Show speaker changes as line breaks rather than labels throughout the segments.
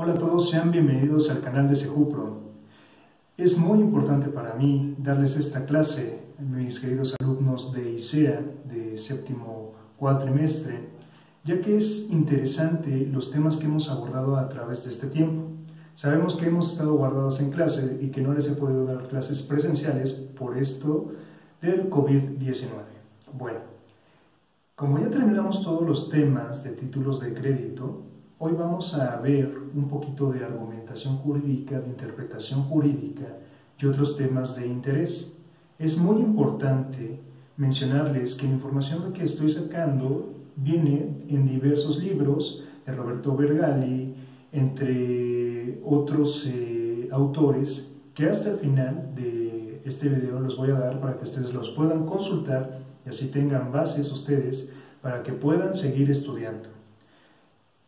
Hola a todos, sean bienvenidos al canal de Sejupro. Es muy importante para mí darles esta clase, mis queridos alumnos de ICEA, de séptimo cuatrimestre, ya que es interesante los temas que hemos abordado a través de este tiempo. Sabemos que hemos estado guardados en clase y que no les he podido dar clases presenciales por esto del COVID-19. Bueno, como ya terminamos todos los temas de títulos de crédito, hoy vamos a ver un poquito de argumentación jurídica, de interpretación jurídica y otros temas de interés. Es muy importante mencionarles que la información que estoy sacando viene en diversos libros de Roberto Vergali, entre otros autores, que hasta el final de este video los voy a dar para que ustedes los puedan consultar y así tengan bases ustedes para que puedan seguir estudiando.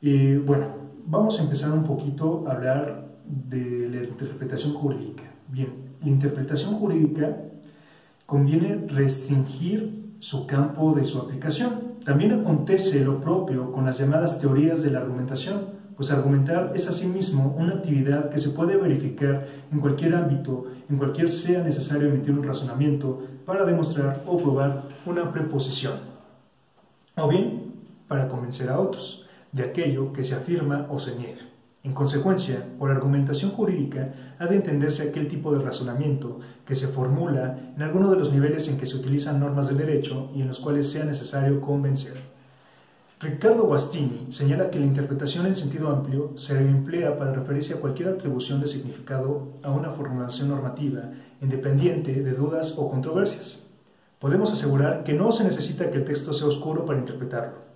Bueno, vamos a empezar un poquito a hablar de la interpretación jurídica. Bien, la interpretación jurídica conviene restringir su campo de su aplicación. También acontece lo propio con las llamadas teorías de la argumentación, pues argumentar es asimismo una actividad que se puede verificar en cualquier ámbito, en cualquier sea necesario emitir un razonamiento para demostrar o probar una preposición, o bien para convencer a otros de aquello que se afirma o se niega. En consecuencia, por argumentación jurídica ha de entenderse aquel tipo de razonamiento que se formula en alguno de los niveles en que se utilizan normas del derecho y en los cuales sea necesario convencer. Ricardo Guastini señala que la interpretación en sentido amplio se emplea para referirse a cualquier atribución de significado a una formulación normativa independiente de dudas o controversias. Podemos asegurar que no se necesita que el texto sea oscuro para interpretarlo,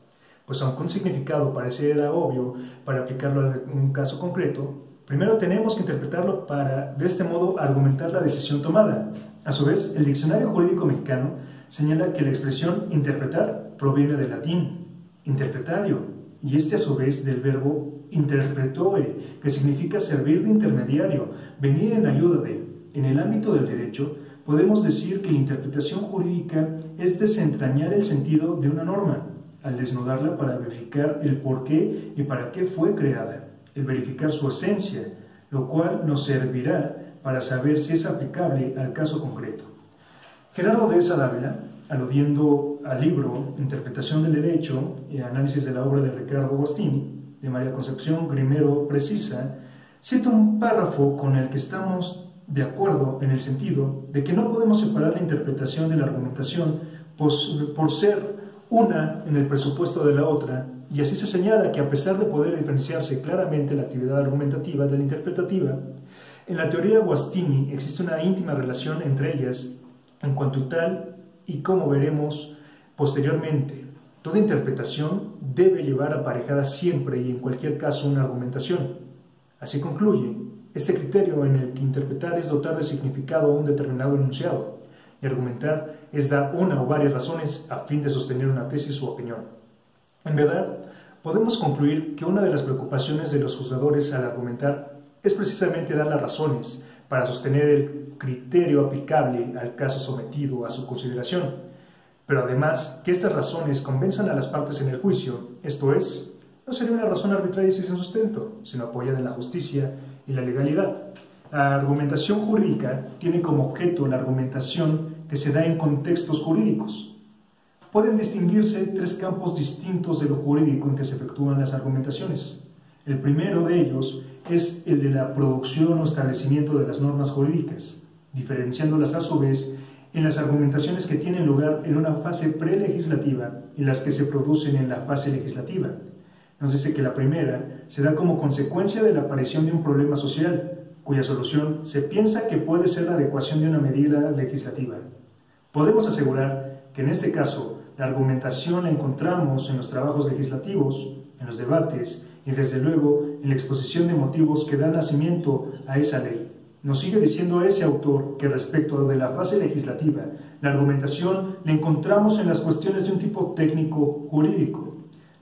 pues aunque un significado pareciera obvio para aplicarlo a un caso concreto, primero tenemos que interpretarlo para, de este modo, argumentar la decisión tomada. A su vez, el Diccionario Jurídico Mexicano señala que la expresión interpretar proviene del latín interpretario, y este a su vez del verbo interpretoe, que significa servir de intermediario, venir en ayuda de. En el ámbito del derecho, podemos decir que la interpretación jurídica es desentrañar el sentido de una norma, al desnudarla para verificar el por qué y para qué fue creada, el verificar su esencia, lo cual nos servirá para saber si es aplicable al caso concreto. Gerardo de esa Dávila, aludiendo al libro Interpretación del Derecho y Análisis de la obra de Ricardo Guastini, de María Concepción Grimero Precisa, cita un párrafo con el que estamos de acuerdo en el sentido de que no podemos separar la interpretación de la argumentación por ser una en el presupuesto de la otra, y así se señala que a pesar de poder diferenciarse claramente la actividad argumentativa de la interpretativa, en la teoría Guastini existe una íntima relación entre ellas en cuanto tal, y como veremos posteriormente, toda interpretación debe llevar aparejada siempre y en cualquier caso una argumentación. Así concluye, este criterio en el que interpretar es dotar de significado a un determinado enunciado, y argumentar es dar una o varias razones a fin de sostener una tesis u opinión. En verdad, podemos concluir que una de las preocupaciones de los juzgadores al argumentar es precisamente dar las razones para sostener el criterio aplicable al caso sometido a su consideración, pero además que estas razones convenzan a las partes en el juicio, esto es, no sería una razón arbitraria y sin sustento, sino apoyada en la justicia y la legalidad. La argumentación jurídica tiene como objeto la argumentación que se da en contextos jurídicos. Pueden distinguirse tres campos distintos de lo jurídico en que se efectúan las argumentaciones. El primero de ellos es el de la producción o establecimiento de las normas jurídicas, diferenciándolas a su vez en las argumentaciones que tienen lugar en una fase prelegislativa y las que se producen en la fase legislativa. Nos dice que la primera se da como consecuencia de la aparición de un problema social, cuya solución se piensa que puede ser la adecuación de una medida legislativa. Podemos asegurar que en este caso la argumentación la encontramos en los trabajos legislativos, en los debates y desde luego en la exposición de motivos que dan nacimiento a esa ley. Nos sigue diciendo ese autor que respecto de la fase legislativa, la argumentación la encontramos en las cuestiones de un tipo técnico jurídico,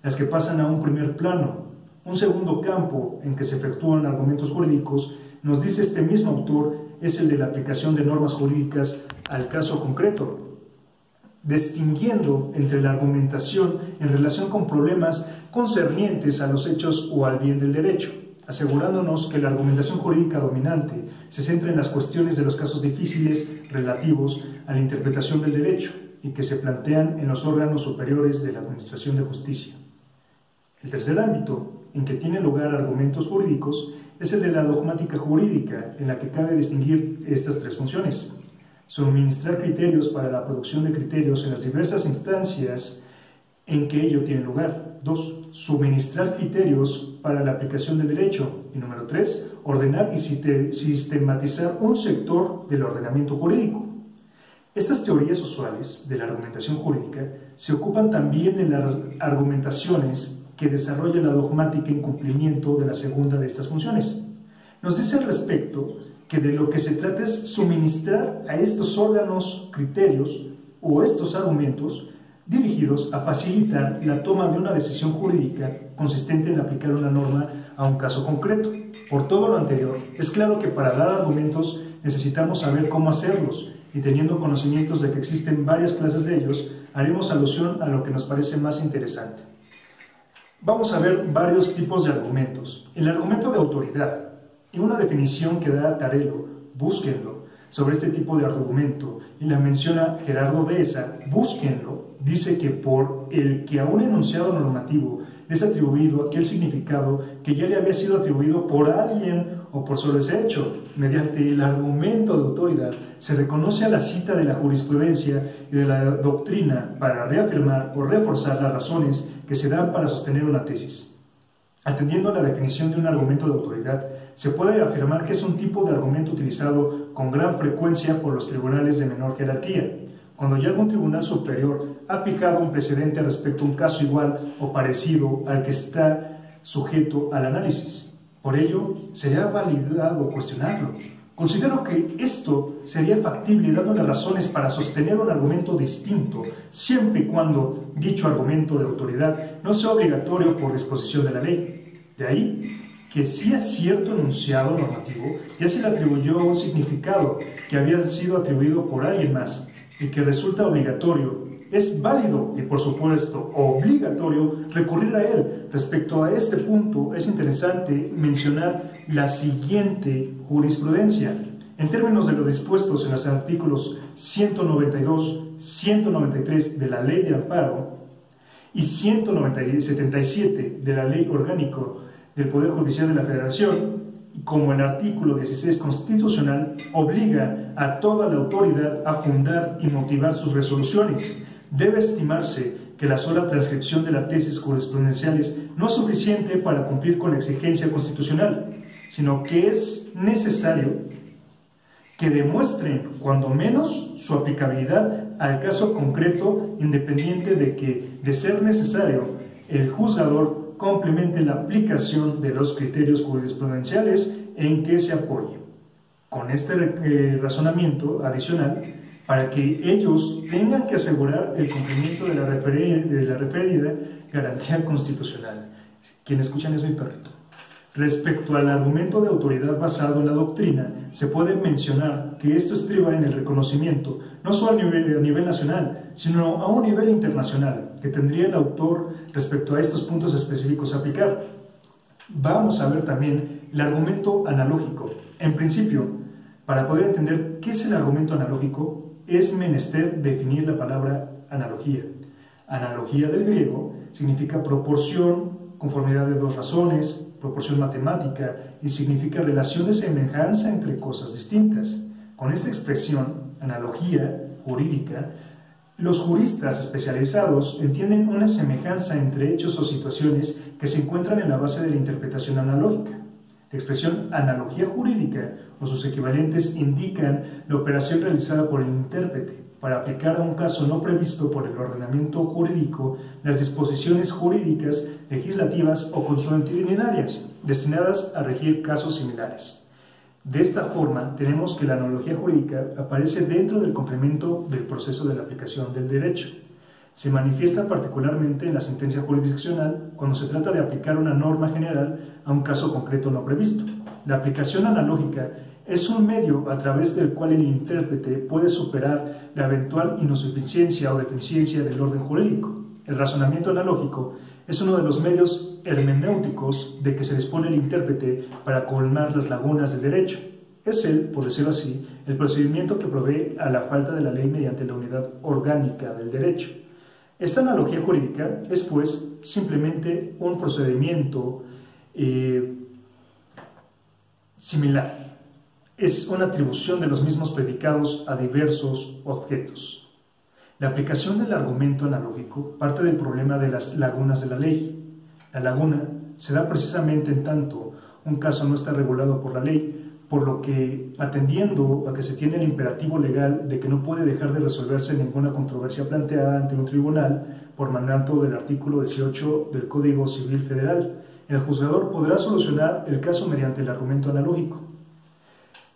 las que pasan a un primer plano. Un segundo campo en que se efectúan argumentos jurídicos, nos dice este mismo autor, es el de la aplicación de normas jurídicas al caso concreto, distinguiendo entre la argumentación en relación con problemas concernientes a los hechos o al bien del derecho, asegurándonos que la argumentación jurídica dominante se centra en las cuestiones de los casos difíciles relativos a la interpretación del derecho y que se plantean en los órganos superiores de la Administración de Justicia. El tercer ámbito en que tienen lugar argumentos jurídicos es el de la dogmática jurídica, en la que cabe distinguir estas tres funciones: suministrar criterios para la producción de criterios en las diversas instancias en que ello tiene lugar. 2. Suministrar criterios para la aplicación del derecho. Y número 3. Ordenar y sistematizar un sector del ordenamiento jurídico. Estas teorías usuales de la argumentación jurídica se ocupan también de las argumentaciones que desarrolla la dogmática en cumplimiento de la segunda de estas funciones. Nos dice al respecto que de lo que se trata es suministrar a estos órganos criterios o estos argumentos dirigidos a facilitar la toma de una decisión jurídica consistente en aplicar una norma a un caso concreto. Por todo lo anterior, es claro que para dar argumentos necesitamos saber cómo hacerlos, y teniendo conocimientos de que existen varias clases de ellos, haremos alusión a lo que nos parece más interesante. Vamos a ver varios tipos de argumentos. El argumento de autoridad, y una definición que da Tarelo, búsquenlo, sobre este tipo de argumento, y la menciona Gerardo Dehesa, búsquenlo, dice que por el que a un enunciado normativo es atribuido aquel significado que ya le había sido atribuido por alguien o por solo ese hecho. Mediante el argumento de autoridad se reconoce a la cita de la jurisprudencia y de la doctrina para reafirmar o reforzar las razones que se dan para sostener una tesis. Atendiendo a la definición de un argumento de autoridad, se puede afirmar que es un tipo de argumento utilizado con gran frecuencia por los tribunales de menor jerarquía, cuando ya algún tribunal superior ha fijado un precedente respecto a un caso igual o parecido al que está sujeto al análisis. Por ello, sería validado cuestionarlo. Considero que esto sería factible dando razones para sostener un argumento distinto, siempre y cuando dicho argumento de autoridad no sea obligatorio por disposición de la ley. De ahí que si es cierto enunciado normativo, ya se le atribuyó un significado que había sido atribuido por alguien más y que resulta obligatorio, es válido y por supuesto obligatorio recurrir a él. Respecto a este punto es interesante mencionar la siguiente jurisprudencia. En términos de lo dispuestos en los artículos 192, 193 de la Ley de Amparo y 177 de la Ley Orgánico del Poder Judicial de la Federación, como el artículo 16 constitucional obliga a toda la autoridad a fundar y motivar sus resoluciones, debe estimarse que la sola transcripción de las tesis jurisprudenciales no es suficiente para cumplir con la exigencia constitucional, sino que es necesario que demuestren, cuando menos, su aplicabilidad al caso concreto, independiente de que, de ser necesario, el juzgador complemente la aplicación de los criterios jurisprudenciales en que se apoye. Con este razonamiento adicional, para que ellos tengan que asegurar el cumplimiento de la referida garantía constitucional. Quien escuchan es mi perrito. Respecto al argumento de autoridad basado en la doctrina, se puede mencionar que esto estriba en el reconocimiento, no solo a nivel nacional, sino a un nivel internacional, que tendría el autor respecto a estos puntos específicos a aplicar. Vamos a ver también el argumento analógico. En principio, para poder entender qué es el argumento analógico, es menester definir la palabra analogía. Analogía del griego significa proporción, conformidad de dos razones, proporción matemática, y significa relación de semejanza entre cosas distintas. Con esta expresión, analogía jurídica, los juristas especializados entienden una semejanza entre hechos o situaciones que se encuentran en la base de la interpretación analógica. La expresión analogía jurídica o sus equivalentes indican la operación realizada por el intérprete para aplicar a un caso no previsto por el ordenamiento jurídico las disposiciones jurídicas, legislativas o consuetudinarias destinadas a regir casos similares. De esta forma, tenemos que la analogía jurídica aparece dentro del complemento del proceso de la aplicación del derecho. Se manifiesta particularmente en la sentencia jurisdiccional cuando se trata de aplicar una norma general a un caso concreto no previsto. La aplicación analógica es un medio a través del cual el intérprete puede superar la eventual insuficiencia o deficiencia del orden jurídico. El razonamiento analógico es uno de los medios hermenéuticos de que se dispone el intérprete para colmar las lagunas del derecho. Es él, por decirlo así, el procedimiento que provee a la falta de la ley mediante la unidad orgánica del derecho. Esta analogía jurídica es, pues, simplemente un procedimiento similar. Es una atribución de los mismos predicados a diversos objetos. La aplicación del argumento analógico parte del problema de las lagunas de la ley. La laguna se da precisamente en tanto un caso no está regulado por la ley, por lo que, atendiendo a que se tiene el imperativo legal de que no puede dejar de resolverse ninguna controversia planteada ante un tribunal por mandato del artículo 18 del Código Civil Federal, el juzgador podrá solucionar el caso mediante el argumento analógico.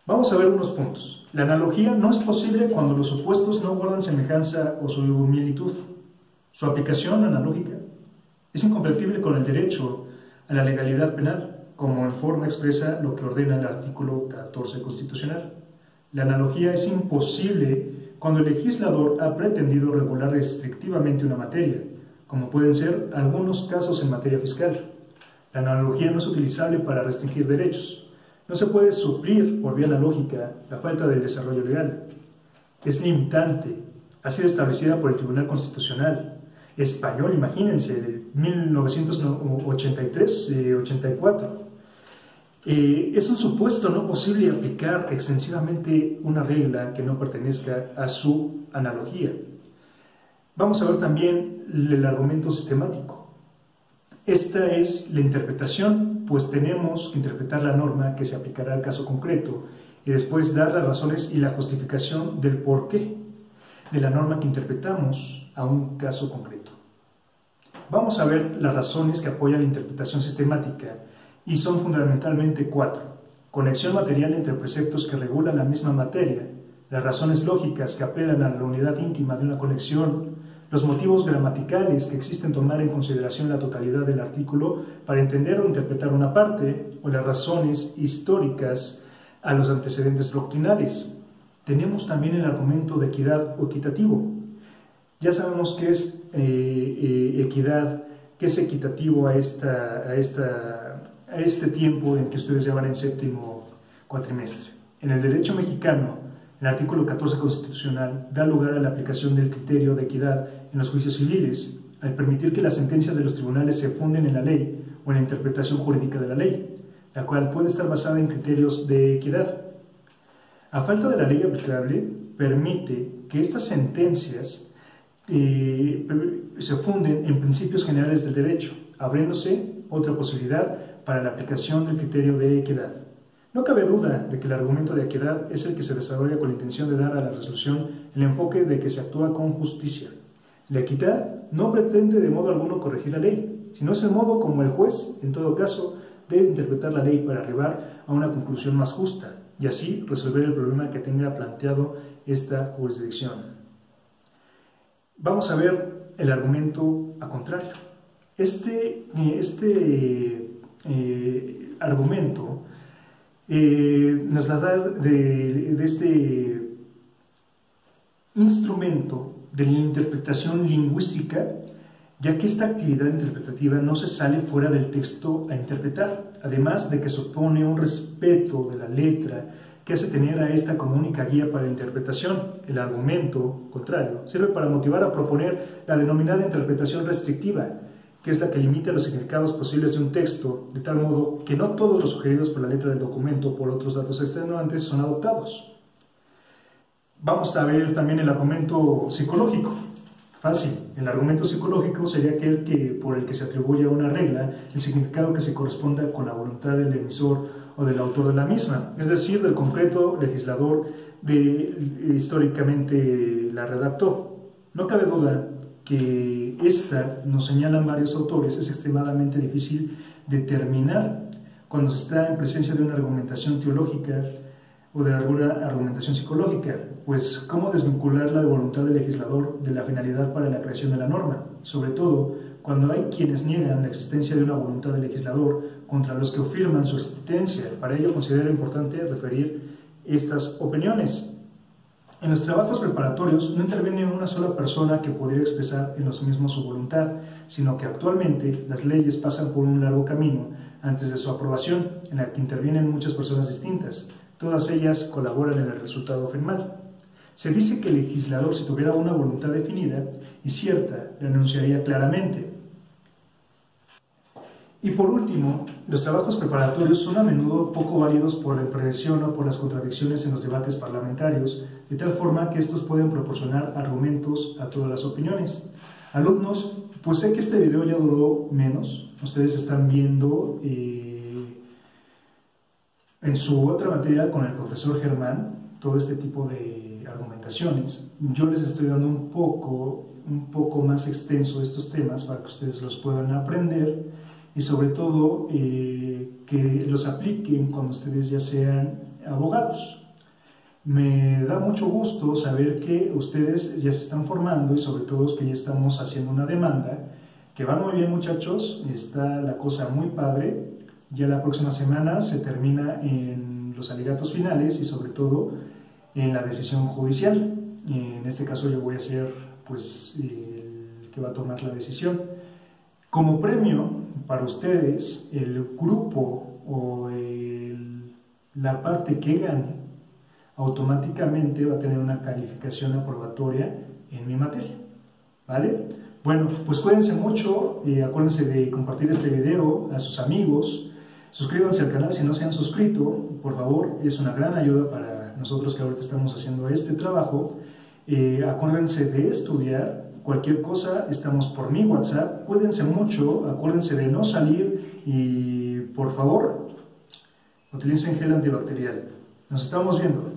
Vamos a ver unos puntos. La analogía no es posible cuando los supuestos no guardan semejanza o similitud. Su aplicación analógica es incompatible con el derecho a la legalidad penal, como en forma expresa lo que ordena el artículo 14 constitucional. La analogía es imposible cuando el legislador ha pretendido regular restrictivamente una materia, como pueden ser algunos casos en materia fiscal. La analogía no es utilizable para restringir derechos. No se puede suplir por vía analógica la falta del desarrollo legal. Es limitante. Ha sido establecida por el Tribunal Constitucional Español, imagínense, de 1983-84. Es un supuesto no posible aplicar extensivamente una regla que no pertenezca a su analogía. Vamos a ver también el argumento sistemático. Esta es la interpretación, pues tenemos que interpretar la norma que se aplicará al caso concreto y después dar las razones y la justificación del porqué de la norma que interpretamos a un caso concreto. Vamos a ver las razones que apoyan la interpretación sistemática y son fundamentalmente 4. Conexión material entre preceptos que regulan la misma materia, las razones lógicas que apelan a la unidad íntima de una conexión, los motivos gramaticales que existen tomar en consideración la totalidad del artículo para entender o interpretar una parte, o las razones históricas a los antecedentes doctrinales. Tenemos también el argumento de equidad o equitativo. Ya sabemos qué es equidad, qué es equitativo a este tiempo en que ustedes ya van en séptimo cuatrimestre. En el derecho mexicano, el artículo 14 constitucional da lugar a la aplicación del criterio de equidad en los juicios civiles, al permitir que las sentencias de los tribunales se funden en la ley o en la interpretación jurídica de la ley, la cual puede estar basada en criterios de equidad. A falta de la ley aplicable, permite que estas sentencias se funden en principios generales del derecho, abriéndose otra posibilidad para la aplicación del criterio de equidad. No cabe duda de que el argumento de equidad es el que se desarrolla con la intención de dar a la resolución el enfoque de que se actúa con justicia. La equidad no pretende de modo alguno corregir la ley, sino es el modo como el juez, en todo caso, debe interpretar la ley para arribar a una conclusión más justa y así resolver el problema que tenga planteado esta jurisdicción. Vamos a ver el argumento a contrario. Este argumento nos la da de este instrumento de la interpretación lingüística, ya que esta actividad interpretativa no se sale fuera del texto a interpretar, además de que supone un respeto de la letra que hace tener a esta como única guía para la interpretación. El argumento contrario sirve para motivar a proponer la denominada interpretación restrictiva, que es la que limita los significados posibles de un texto, de tal modo que no todos los sugeridos por la letra del documento o por otros datos extenuantes son adoptados. Vamos a ver también el argumento psicológico. Fácil. El argumento psicológico sería aquel por el que se atribuye a una regla el significado que se corresponda con la voluntad del emisor o del autor de la misma, es decir, del concreto legislador históricamente la redactó. No cabe duda que esta, nos señalan varios autores, es extremadamente difícil determinar cuando se está en presencia de una argumentación teológica o de alguna argumentación psicológica, pues cómo desvincular la voluntad del legislador de la finalidad para la creación de la norma, sobre todo cuando hay quienes niegan la existencia de una voluntad del legislador contra los que afirman su existencia. Para ello considero importante referir estas opiniones. En los trabajos preparatorios no interviene una sola persona que pudiera expresar en los mismos su voluntad, sino que actualmente las leyes pasan por un largo camino antes de su aprobación, en la que intervienen muchas personas distintas. Todas ellas colaboran en el resultado final. Se dice que el legislador, si tuviera una voluntad definida y cierta, la enunciaría claramente. Y por último, los trabajos preparatorios son a menudo poco válidos por la impresión o por las contradicciones en los debates parlamentarios, de tal forma que estos pueden proporcionar argumentos a todas las opiniones. Alumnos, pues sé que este video ya duró menos. Ustedes están viendo en su otra materia con el profesor Germán todo este tipo de argumentaciones. Yo les estoy dando un poco más extenso estos temas para que ustedes los puedan aprender y sobre todo que los apliquen cuando ustedes ya sean abogados. Me da mucho gusto saber que ustedes ya se están formando y sobre todo que ya estamos haciendo una demanda, que va muy bien, muchachos, está la cosa muy padre. Ya la próxima semana se termina en los alegatos finales y sobre todo en la decisión judicial. En este caso yo voy a ser pues el que va a tomar la decisión. Como premio para ustedes, el grupo o la parte que gane automáticamente va a tener una calificación aprobatoria en mi materia, ¿vale? Bueno, pues cuídense mucho, acuérdense de compartir este video a sus amigos, suscríbanse al canal si no se han suscrito, por favor, es una gran ayuda para nosotros que ahorita estamos haciendo este trabajo. Acuérdense de estudiar, cualquier cosa, estamos por mi WhatsApp, cuídense mucho, acuérdense de no salir y por favor, utilicen gel antibacterial. Nos estamos viendo.